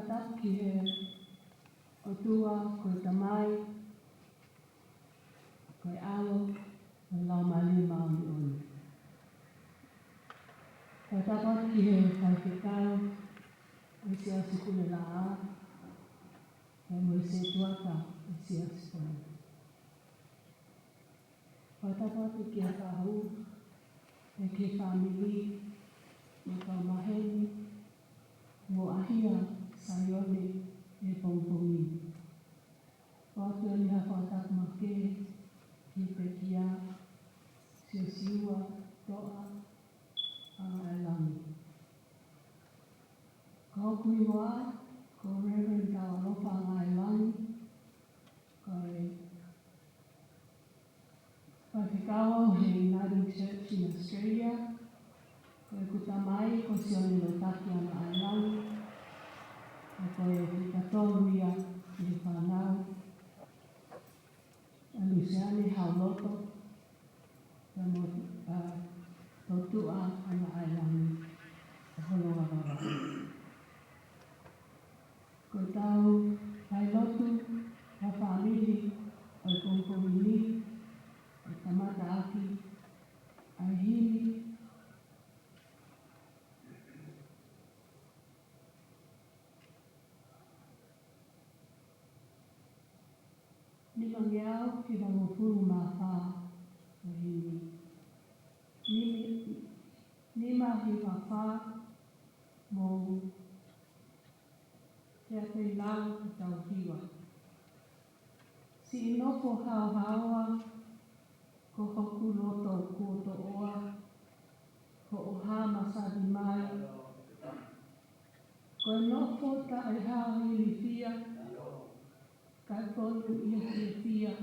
whakataki he o tua koe tamai, koe alo, koe lau mali mauni onu. Whakataki he whaikekau, o sia sikule la a, he mo se tuata o sia sikule. Whakataki ki a whahu, e ke whamili, mo kau maheni, mo ahia saione e pongpongi. Whatua ni ha whakataki make, ki pe kia, siua, toa, a elangi. Ko kui wa, ko Reverend Tawalofa ngā elangi, ko e whakikawa he Uniting Church in Australia, ko e kutamai ko sione no taki ana elangi, ko e whikatoruia i whanau, a Luciani Hauloto, ka mo totua ana elangi, a holonga wara. Ko tau hai lotu, a whamili, o kongkomini, o tamata aki, a hili, ni mangiao ki wangopuru mā whā, o hili. Ni mahi wā whā, mō te apei lau ki tau hiwa. Si inoko hao haoa, ko hoku loto kuoto oa, ko oha masadi mai, ko inoko ta e hao hili fia, ka tonu ia fia,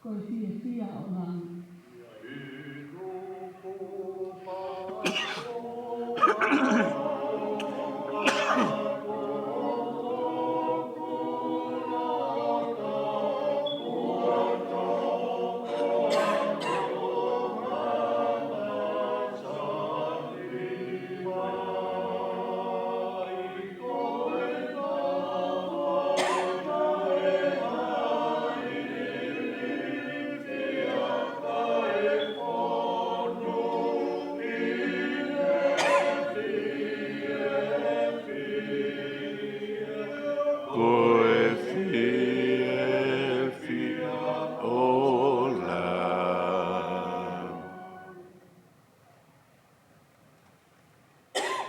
ko fia o langi.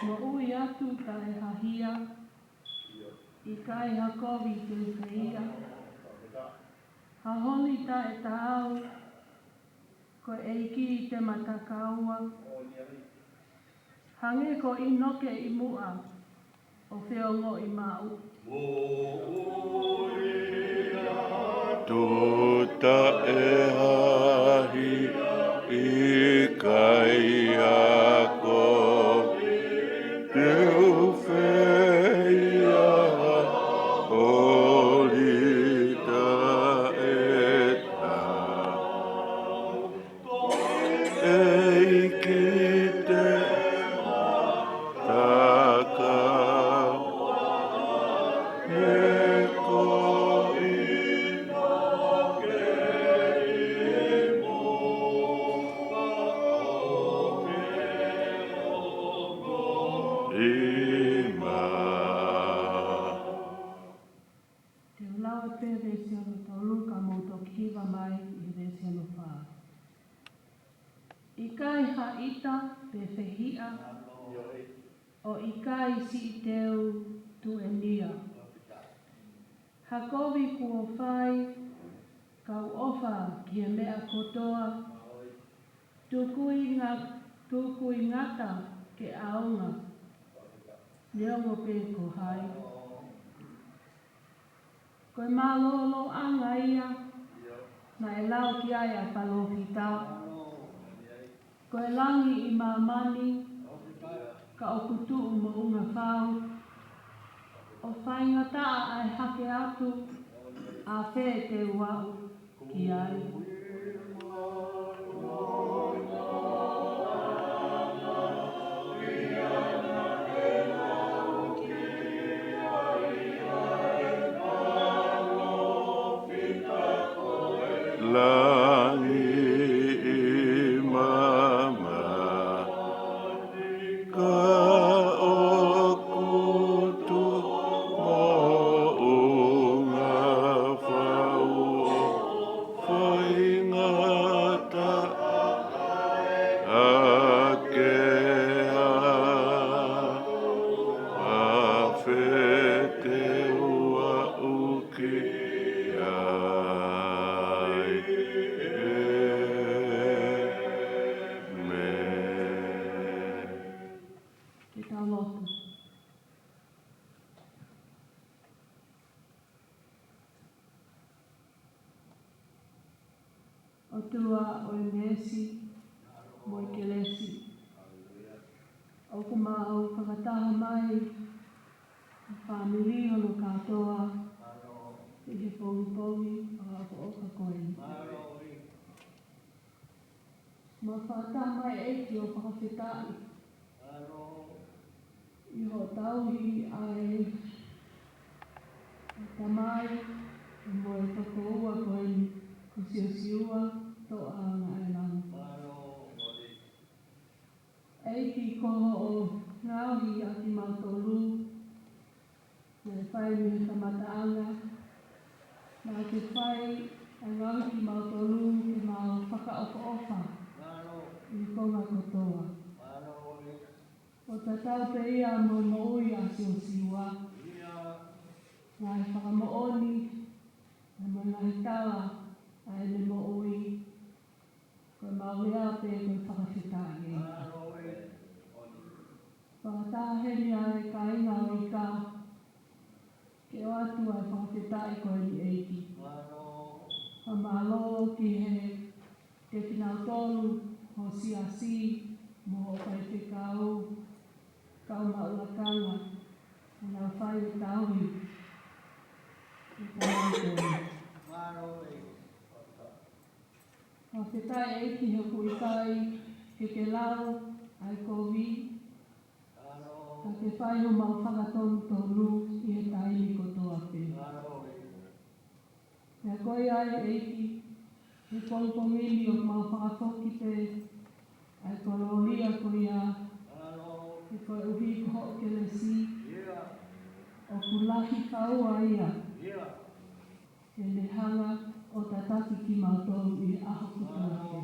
No ui atu ta e hahia, I kai hakovi te ukaia, haholi ta e tāu, ko eiki I te matakaua, hange ko inoke I mua, o whiongo I mau. Tuta e hahi I kai ako te uwhea holita e tau. Eiki te takau Te ulawa te resiano toluka mo tokiwa mai I resiano whā. I kai haita pe whehia, o I kai si I teu tu e nia. Hakovi kua whai, kau ofa ki e mea kotoa, tukui ngata ke aonga, leongo pe ko hai. Koe mālolo anga ia, na e lau ki ai a whalowhita. Koe langi I mamani, ka o kutu mo unga whau. O whainga taa ai hake atu, a whē te uau ki ai. tua o Nesi, mo i Kelesi. O kuma au whakataha mai, whamili hono katoa, i he pongi, o ako oka koe. Ma whakataha mai eiki o whakawhetai. I ho tauhi ai tamai, mo e whakaua koe ko siua toa ngā e langa. Eiki koho o ngāhi a ki mātolu, na e whai me tamataanga, na ke whai a ngāhi ki mātolu ke mau whakaofa-ofa, i konga kotoa. O tatau te ia mo moui a siua, na e whakamooni, na mo ngāhi tawa a e le moui, koe maulea pe koe whakawhetai e. Whakataheni ai ka inga o i ka, ke o atu ai whakawhetai koe ni eiki. Ha malo ki he te kinau tolu, ho siasi, mo o kai te kau maulakanga, na whai o tauhi, i tamau Ha whetai eiki he kui kai, ke lau, ai kovi, ka ke whai ho mau whakatonu tonu i he taimi kotoa pe. Pea koi ai eiki, he pongpongini o mau whakatoki pe, ai kolonia koia, he koe uhi koho ke lesi, o kulahi kaua ia, he lehanga o tataki ki mautonu i aho kutua pe.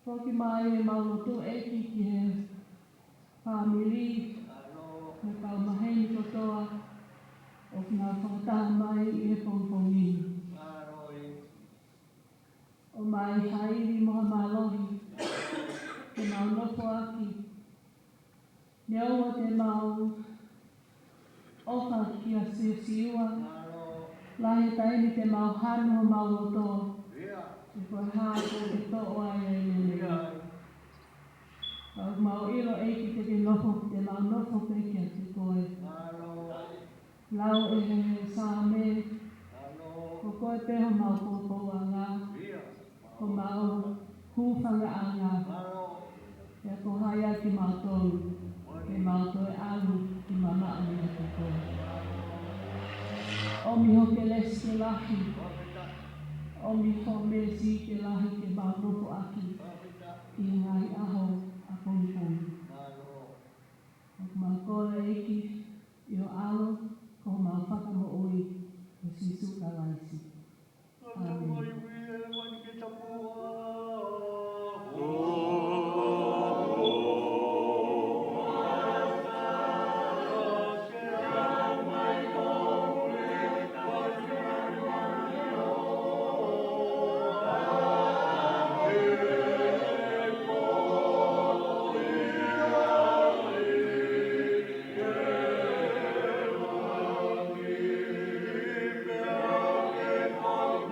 Toki mai e maulotu eiki ki he whamili, me kau maheni kotoa, o ki ngā whakataha mai i he pongpongi. O mai hairi moha malohi, ke mau nofo aki. Neoa te mau oka ki a siua, lahi taini te mau hanu o maulotoa, e koe hāko e to'o ai e lele. Mau ilo eiki te ke nofo, te mau nofo peke te koe. Lau e he sāme, ko koe peho mau pōpō a ngā, ko mau hūwhanga a ngā. Pea ko haia ki mau tonu, ke mau toe alu ki mama a mea te koe. Omi ho ke lesi ke lahi, omi ho mesi ke lahi ke mau nofo aki, ki ngai aho a pongpong. O mau kore eiki, i o alo, ko mau whakamo oi, o sisu kalaisi. Amen.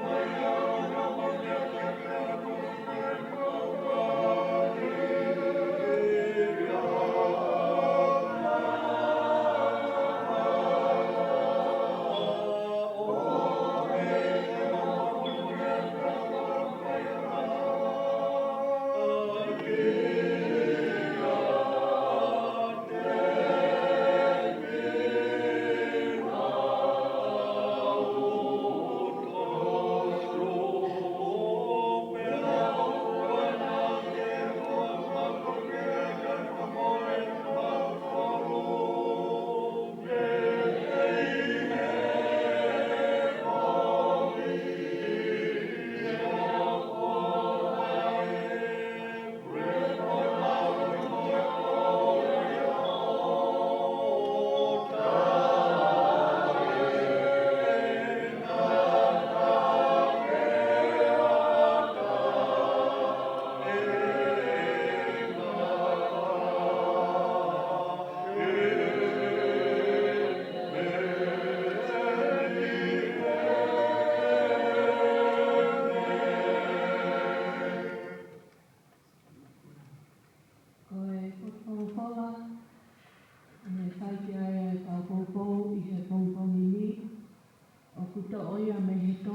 Amen.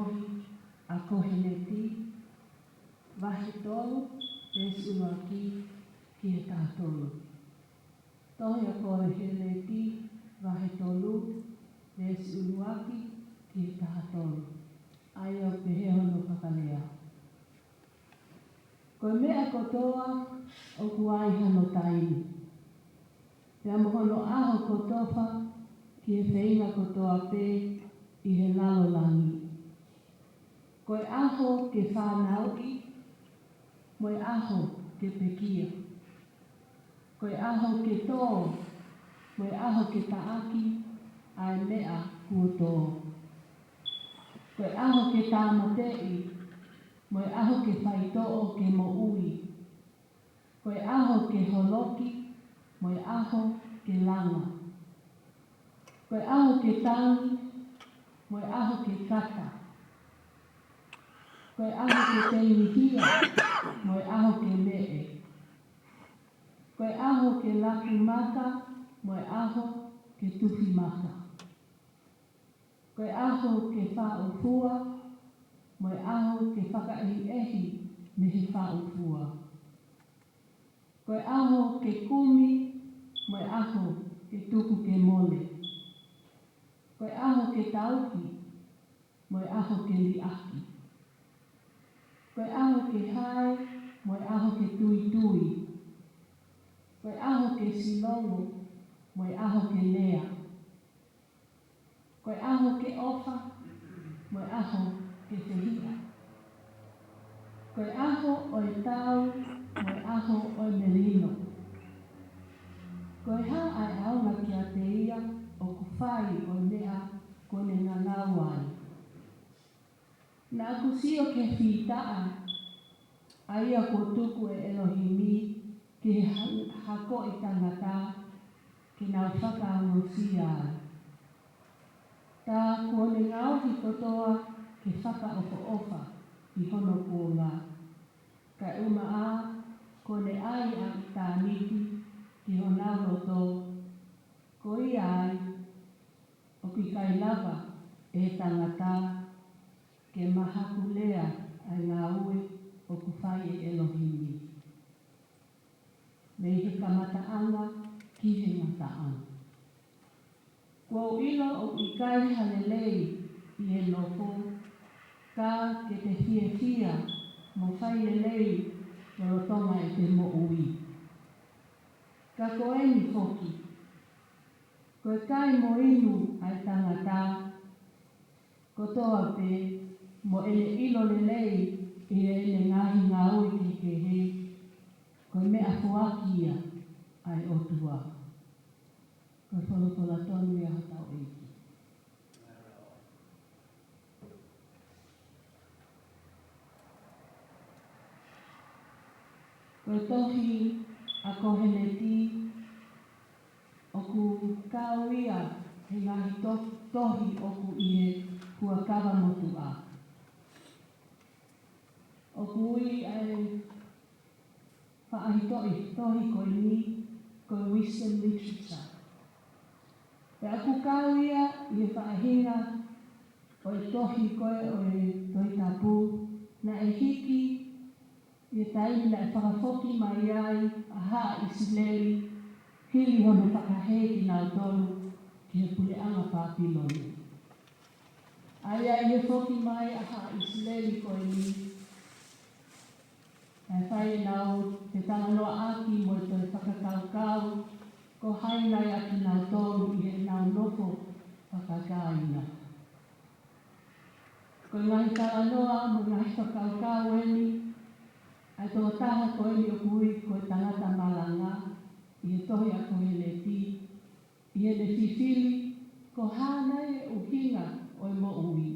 tohi a koheneti, wahi tolu, pesi uaki ki e tātolu. Tohi a koheneti, wahi tolu, pesi uaki ki e tātolu. Ai au pehe hono whakalea. Ko mea kotoa o kuai hano taini. Pea mohono aho kotofa ki e whainga kotoa pē i he lalolangi. Koe aho ke whānauki, moe aho ke pekia. Koe aho ke tō, moe aho ke taaki, ai mea kuotō. Koe aho ke tāmatei, moe aho ke whaitoo ke mo ui. Koe aho ke holoki, moe aho ke langa. Koe aho ke tangi, moe aho ke kata. Koe aho ke teimihia, moe aho ke mee. Koe aho ke laku maka, moe aho ke tuhi maka. Koe aho ke whaufua, moe aho ke whakaehi me he whaufua. Koe aho ke kumi, moe aho ke tuku ke mole. Koe aho ke tauki, moe aho ke liaki. Koe aho ke hae, moe aho ke tui tui. Koe aho ke silongo, moe aho ke lea. Koe aho ke ofa, moe aho ke whihia. Koe aho o e tau, moe aho o e melino. Koe ha ai aunga ki a te ia, o kuwhai o mea kone ngā ngāwai. Nā kusio ke whitaa, a ia ko tuku e Elohimi ki he hako i tangata ki nā whakaangosia ai. Tā kone ngāohi kotoa ke whakaofa i hono kōnga. Ka uma a kone ai a tā niti ki hona roto, ko i ai o ki kai lava e tangata ke mahaku lea ai ngā ue o kuwhai e Elohimi. Mei he kamataanga ki he ngataanga. Kua ilo o i kai halelei i he nofo, ka ke te whia mo whai lelei o rotonga e te mo ui. Ka koe ni whoki, koe kai mo inu ai tangata, kotoa pe mo ele ilo lelei i ele ngahi ngā ui ke he, koe mea fuakia ai otua. Koe wholotola tonu ia hatau eiki. Koe tohi a koheneti o ku kauia he ngahi tohi o ku ie kua kawa motu a. O ku ui ai whaahi tohi koe ni, koe wisdom literature. E aku kauia i e whaahinga o e tohi koe o e tohi tapu, na e hiki i e taimi na e whakafoki mai ai a haa i Sileli, hili hono whakahei ki nau tolu ki he puleanga Pāpiloni. Aia i he foki mai a haa i Sileli koe ni, e whai nau te tanganoa aki mo i toi whakakaukau, ko haina ia ki nau tolu i he nau nofo whakakaina. Ko ngahi tanganoa mo ngahi whakaukau eni, ai tō taha ko eni o kui ko e tangata malanga, i he tohi a ko hele ti, i he le whiwhili, ko hāna e uhinga o e mo ui.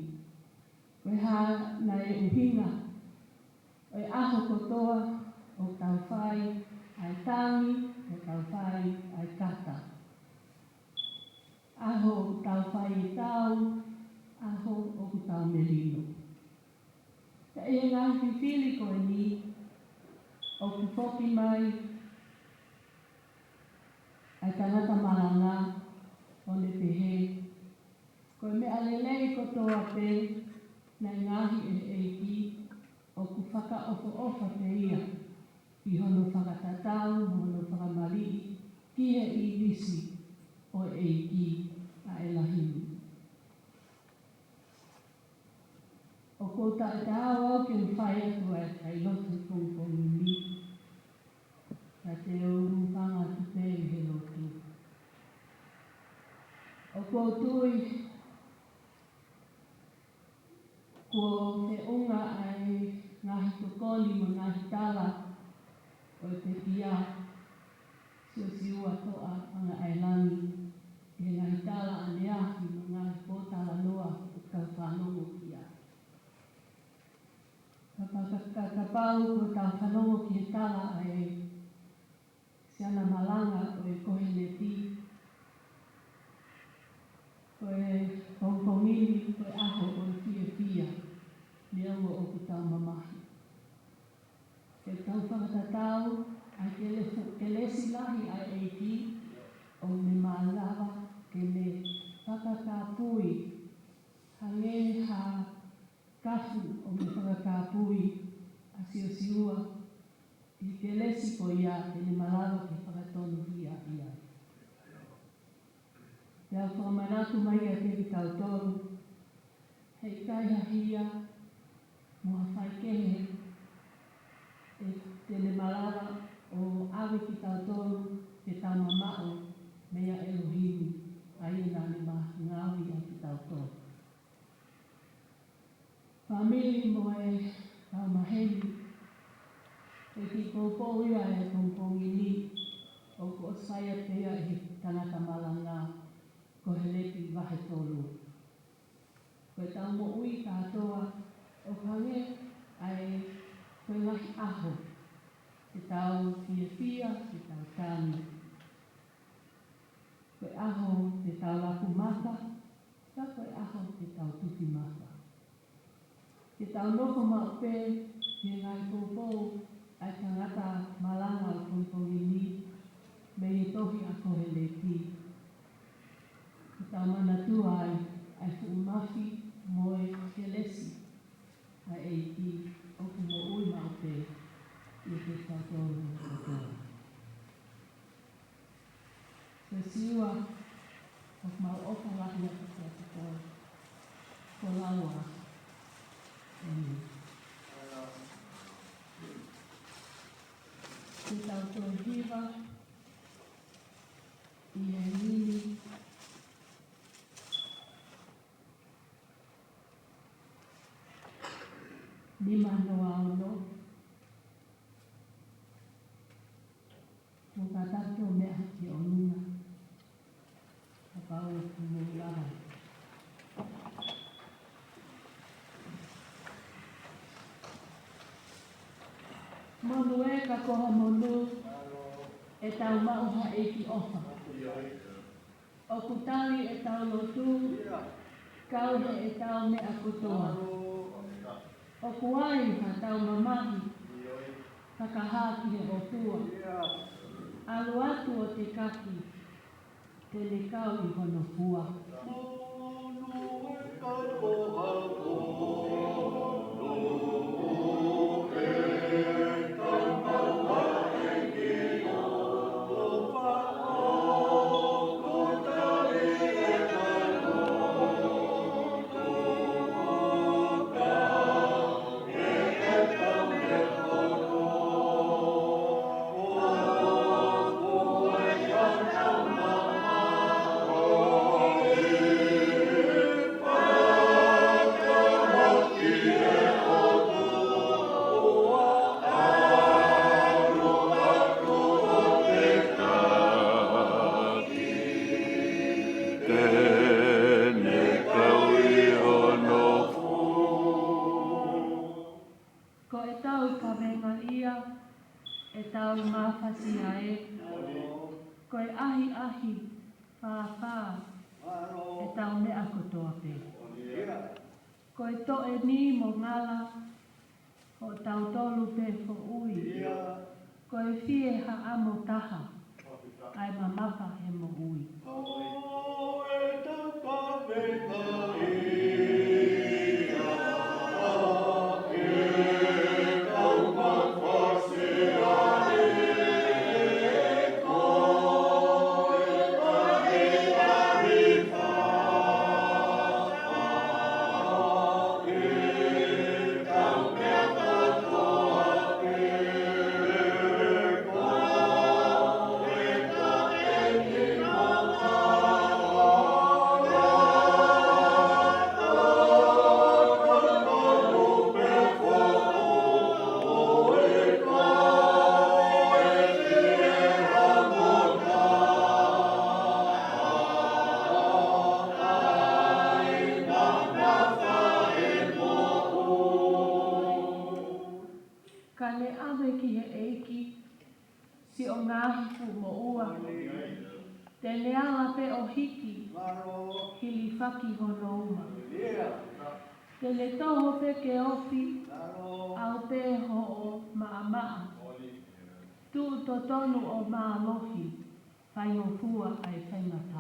Ko hāna e uhinga o e aho kotoa o tau whai ai tangi, o tau whai ai kata. Aho o tau whai i tau, aho o ku tau merino. Ka e ngā whiwhili ko e ni, o ku whoki mai, ai tangata maranga, o ne pehe. Ko e mea lelei kotoa pe, Nai ngahi e ki o ku whakaofa te ia i hono whakatatau, hono whakamari, ki he i visi o e ki a e lahini. O kouta e te hawa ki un whai atu e kai lotu kongkongi ni. Ka te uru whanga tupe i he lotu. O koutui, ko te unga ai ngahi tokoli mo ngahi tala o te pia siua toa anga ai langi. E ngahi tala ane ahi mo ngahi pōtala noa o kau whanongo kia. Ka pau ko tau whanongo ki he tala ai siana malanga o e kohe le ti. Ko e kongkongini, ko e aho o e pia pia. Lea ua o ku tau mamahi. Ke tau whakatatau, ai ke lesi lahi ai e ki, o me mālawa ke me whakakāpui. Hange ha kafu o me whakakāpui a siua. I ke lesi ko ia, ke me malawa ke whakatonu hia ia. Ia whamanatu mai a te tau toru. Hei kai hahia, mua whai kehe, e tene malawa o awe ki tau toru, ke tau mamao, mea Elohimi, a ia nane ngāwi a ki tau toru. Whamili mo e tau maheni, e ki kōpō ia e kongkongi ni, o ko saia pea e tangata malanga, ko he lepi wahe tolu. Ko e tau mo ui kātoa, o hange ai koe ngahi aho, te tau fia, te tau tāni. Koe aho te tau laku mata, ka koe aho te tau tuki mata. Te tau noko maupe, he ngai kōpō, ai tangata malanga o kongkongi ni, me i tohi a kohe le ti. Te tau manatua ai fuumafi, moe ke lesi, ai e ki oku mo ui maupe, i te tau tōru o tōru. Se siua, o mau oka lahi a te tōru, ko laua. Te tau tōru hiva, i e nini, lima noa ono, o ka tato mea haki o nuna, ka pau e kumo lawa. Monu e ka koha monu, e tau mauha e ki ofa. O kutali e tau lotu, kauhe e tau mea kutoa. O kuai ha tau mamahi, whakaha ki he otua. Alu atu o te kaki, te le kau i hono pua. Koe ahi ahi, whā, e tau mea kotoa pe. Koe toe ni mo ngala, o tau tolu pe fo ui. Koe fie ha amo taha, ai mamaka he mo ui. E tau ka me ka ia. iki, si o ngahi fu mo ua. Te leanga pe o hiki, hili whaki hono uma. Te le toho pe ke ofi, au pe ho o maa. Tu to tonu o maa lohi, whai o fua ai whaimata.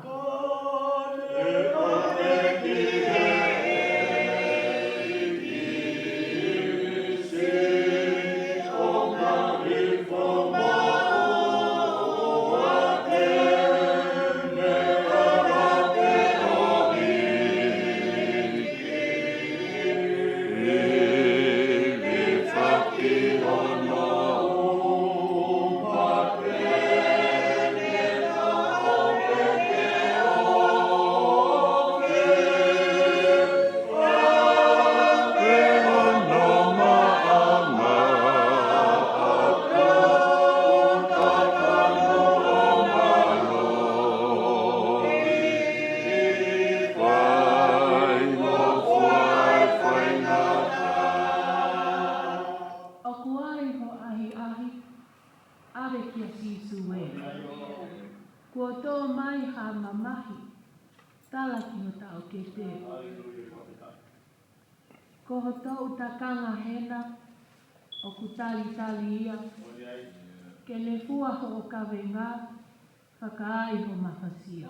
Kua tō mai ha mamahi, tala ki o tau ke te. Ko ho tau takanga hena, o ku tali ia, ke le fua ho o kawenga, whakaai ho mawhasia.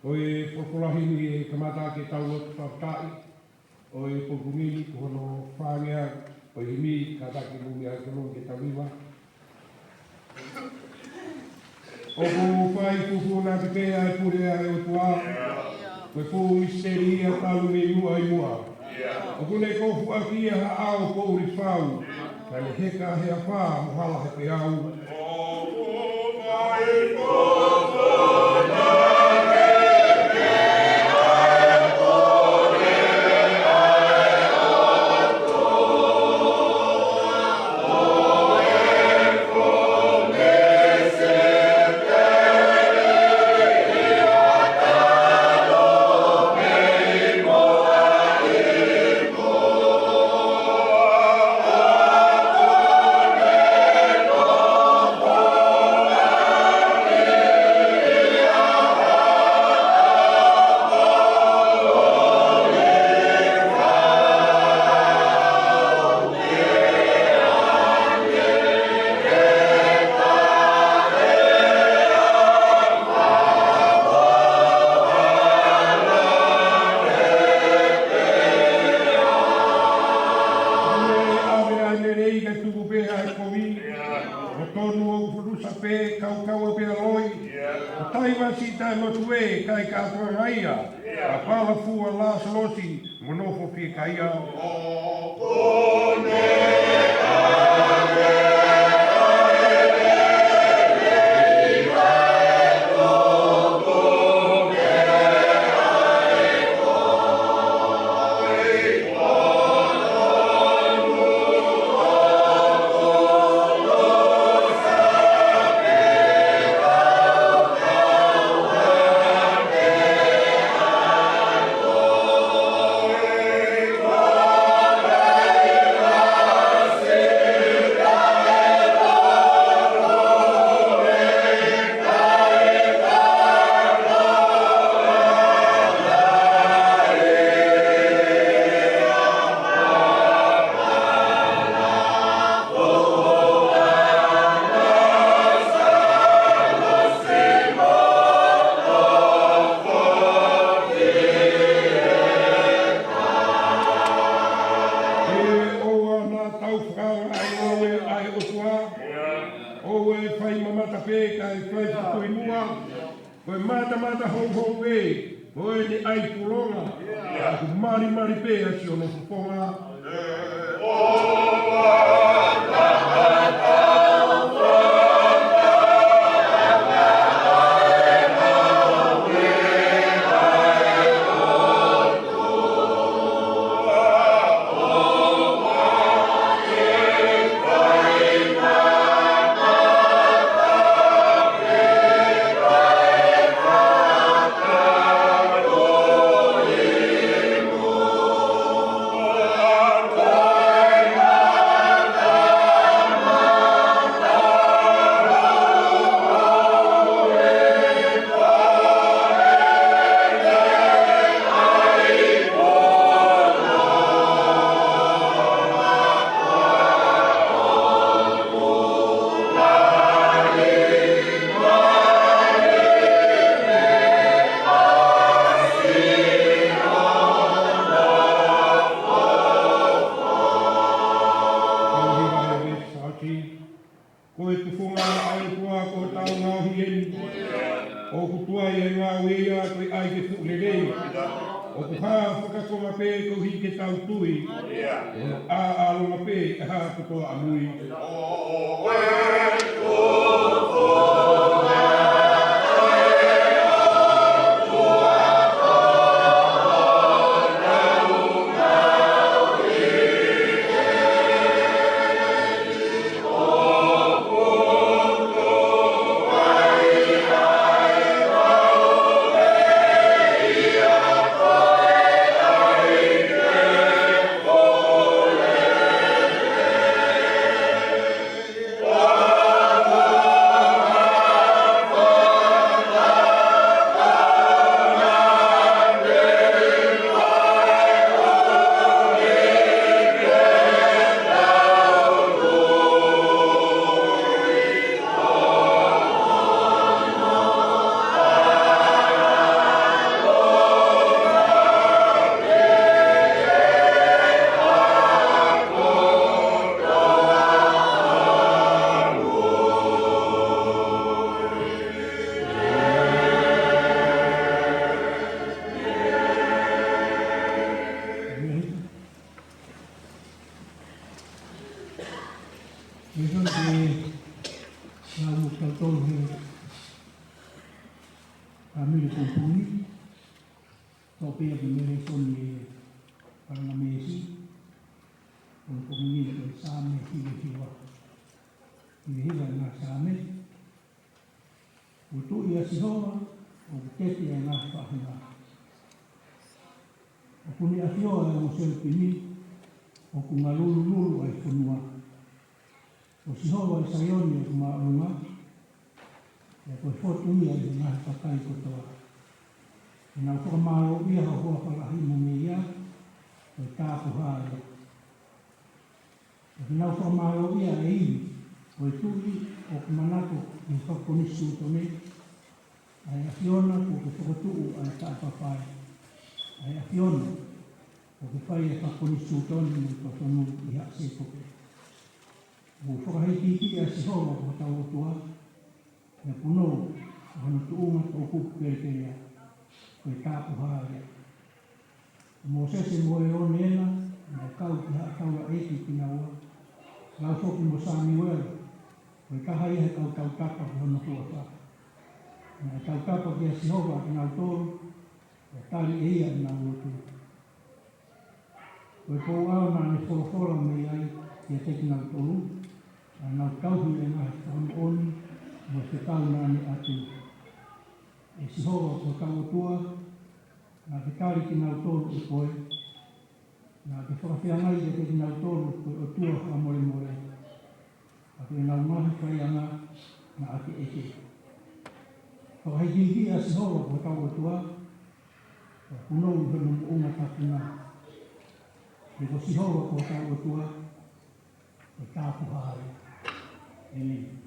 O e pokolahini e kamata ke tau o whakatai. O e pokungini kono whangea. O e mi kataki mumi a kono ke tawiwa. O ku whai kuku nā te pēa e pure a e o tua. Koe pō misteri a talu me mua i mua. O kune kofu a kia ha ao po uri whau. Ka le heka hea whā mohala he pe au. kumpuni so pe ke mere son ni para mesi kumpuni ke same hiwa hiwa na same utu ia sihoa o tete e ngā whahina o kuni awhioa e o selpini o ku ngā lulu ai whunua o sihoa e saioni o maunga e koe whotungia i ngā whakai kotoa. E nā whakamaro ia ha hoa whalahi mo me ia, koe tāpu hāia. E nā whakamaro ia e iwi, koe tui o ku manako i whakonisu tone, ai a whiona ko ke whakatuu ai tāpawhai. Ai a whiona ko ke whai e whakonisu tone mo ka whanu i hase koke. Mo whakaheitiki a sihoa ko tau otua, na puno hana tuunga tō kuku kerekea koe tāpu hāia. Mō sese mo e o nena, na kau ki haa kaua eki ki nga ua, lau whoki mo sāmi wera, koe kaha ia he kau tautapa ki hana kua wha. Na tautapa ki a sihova ki nga tōru, e tari e ia nga uotu. Koe kou au nā ne whorofora me ai ki a teki nga tōru, a nga kauhi e nga he whanu oni, mo te tau nāne atu. E sihoa ko tau tua, nā te kāri ki nau tōru i koe, nā te whakawhiangai te ki nau tōru koe o tua wha more more. A koe nau mahi kai anga, nā ake eke. Whakaheiti a sihoa ko tau tua, ka punou i hana muunga tāpuna. E ko sihoa ko tau tua, ko tāpu hāre. Amen.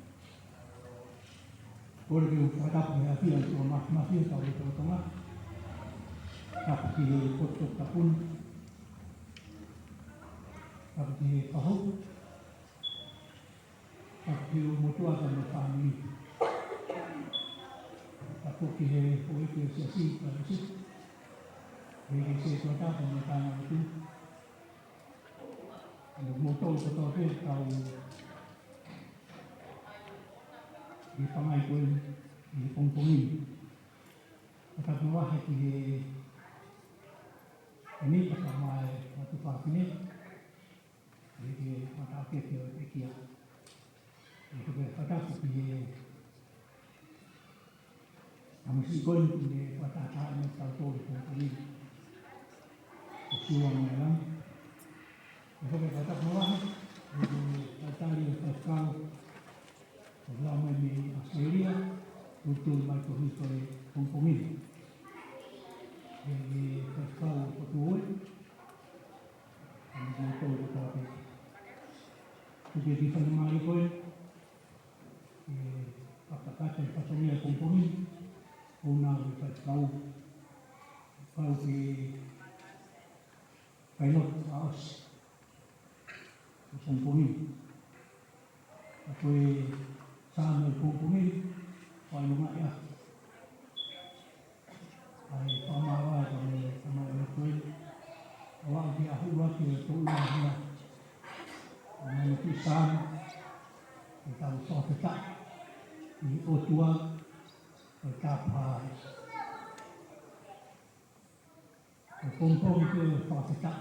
Kore ke whakatapu hea whia i tō mawhia tau i tō tonga. Tapu ki he koto tapun. Tapu ki he whahau. Tapu ki o motuata me whanui. Tapu ki he hoeke o siasi ka resi. Heke se tō tata me tāna o tū. Ando motou ko tō te tau i whangai koe i pongpongi. A tātou wahe ki he nipaka mai a tu whāpine. E ke whakawheke o te kia. E ke whakawheke ki he amasi koe ki he whakawheke me tau tōru pongpongi. E sua mai lam. E ke whakawheke wahe. E ke whakawheke o whakawheke. O la mai me Australia, o tō mai ko hikore pongpongi. E whakau o tō oi, e me tō o tāpe. Tuke ki whanamari koe, e whakakata i whatongia pongpongi, o nā i whakau, whau ke whainot a os, o pongpongi. A koe sāme o pōpungi, whai lunga ia. Ai whamāwai ka me whamau e koe. A wā ki ahu waki e tō ua hia. A mani ki sāme, e tau whakata, i otua, e kāpāre. E pōpungi ki e whakata,